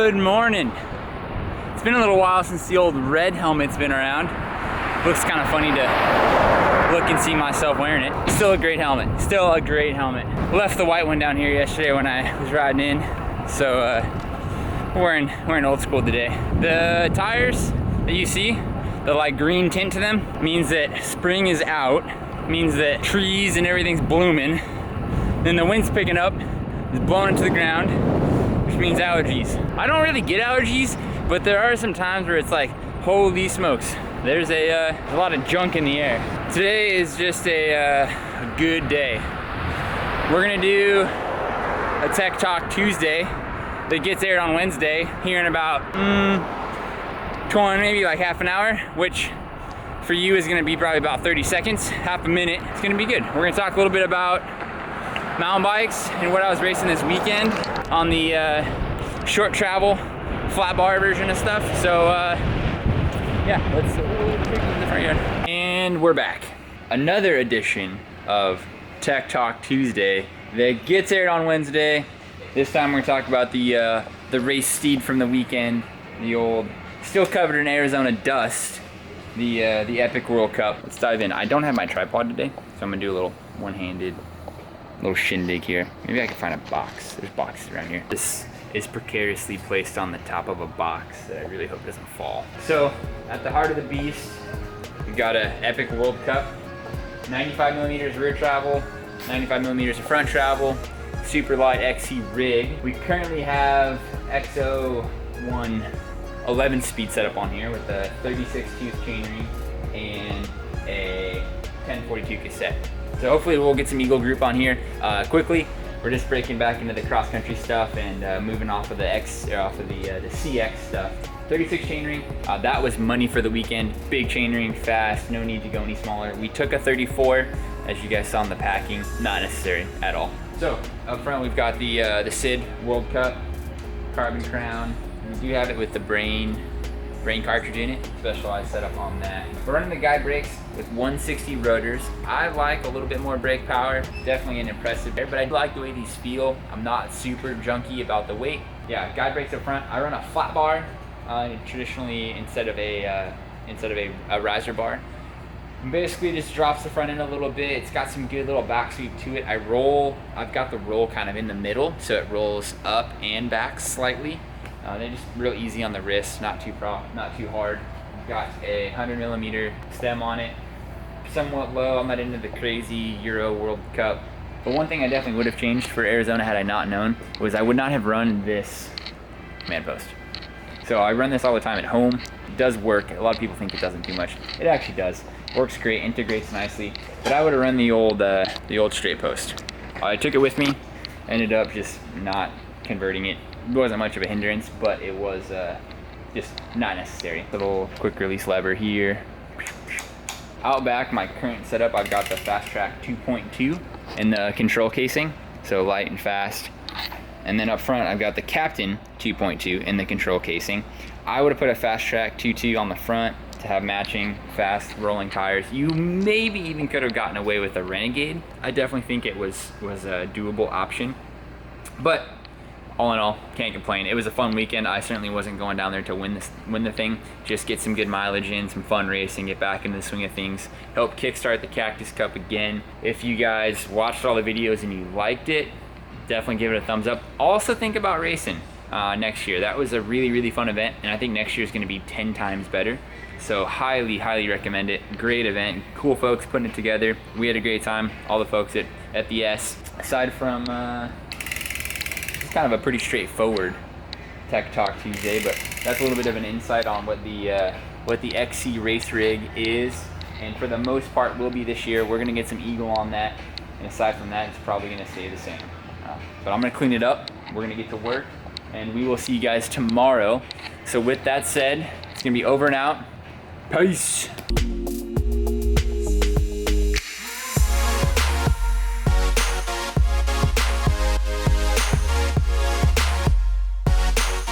Good morning. It's been a little while since the old red helmet's been around. Looks kind of funny to look and see myself wearing it. Still a great helmet. Still a great helmet. Left the white one down here yesterday when I was riding in, so wearing old school today. The tires that you see, the like green tint to them, means that spring is out. Means that trees and everything's blooming. Then the wind's picking up, it's blowing into the ground, which means allergies. I don't really get allergies, but there are some times where it's like, holy smokes, there's a lot of junk in the air. Today is just a good day. We're gonna do a Tech Talk Tuesday that gets aired on Wednesday here in about 20, maybe like half an hour, which for you is gonna be probably about 30 seconds, half a minute. It's gonna be good. We're gonna talk a little bit about mountain bikes and what I was racing this weekend on the short travel flat bar version of stuff. So yeah, let's take the front yard. And we're back. Another edition of Tech Talk Tuesday that gets aired on Wednesday. This time we're gonna talk about the race steed from the weekend, the old, still covered in Arizona dust, the Epic World Cup. Let's dive in. I don't have my tripod today, so I'm gonna do a little one-handed little shindig here. Maybe I can find a box. There's boxes around here. This is precariously placed on the top of a box that I really hope doesn't fall. So at the heart of the beast, we've got a Epic World Cup, 95 millimeters rear travel, 95 millimeters of front travel, super light XC rig. We currently have XO1 11 speed setup on here with a 36 tooth chainring and a 1042 cassette. So hopefully we'll get some Eagle group on here quickly. We're just breaking back into the cross country stuff and moving off of the CX stuff. 36 chainring, that was money for the weekend. Big chainring, fast, no need to go any smaller. We took a 34, as you guys saw in the packing, not necessary at all. So up front we've got the SID World Cup carbon crown. We do have it with the brain cartridge in it, specialized setup on that. We're running the guide brakes with 160 rotors. I like a little bit more brake power, definitely an impressive pair, but I like the way these feel. I'm not super junky about the weight. Yeah, guide brakes up front. I run a flat bar, traditionally instead of a riser bar. Basically just drops the front end a little bit. It's got some good little back sweep to it. I've got the roll kind of in the middle, so it rolls up and back slightly. They're just real easy on the wrist, not too hard. Got a 100 millimeter stem on it, somewhat low. I'm not into the crazy Euro World Cup. But one thing I definitely would have changed for Arizona had I not known was I would not have run this command post. So I run this all the time at home. It does work. A lot of people think it doesn't do much. It actually does. Works great, integrates nicely. But I would have run the old straight post. I took it with me, ended up just not converting it. It wasn't much of a hindrance, but it was just not necessary. Little quick release lever here. Out back, my current setup, I've got the Fast Track 2.2 in the control casing, so light and fast. And then up front, I've got the Captain 2.2 in the control casing. I would have put a Fast Track 2.2 on the front to have matching fast rolling tires. You maybe even could have gotten away with a Renegade. I definitely think it was a doable option, but all in all, can't complain. It was a fun weekend. I certainly wasn't going down there to win the thing. Just get some good mileage in, some fun racing, get back into the swing of things, help kickstart the Cactus Cup again. If you guys watched all the videos and you liked it, definitely give it a thumbs up. Also think about racing next year. That was a really, really fun event, and I think next year is gonna be 10 times better. So highly, highly recommend it. Great event, cool folks putting it together. We had a great time, all the folks at the S. Aside from, kind of a pretty straightforward Tech Talk Tuesday, but that's a little bit of an insight on what the XC race rig is, and for the most part will be this year. We're gonna get some Eagle on that, and aside from that, it's probably gonna stay the same. But I'm gonna clean it up. We're gonna get to work, and we will see you guys tomorrow. So with that said, it's gonna be over and out. Peace.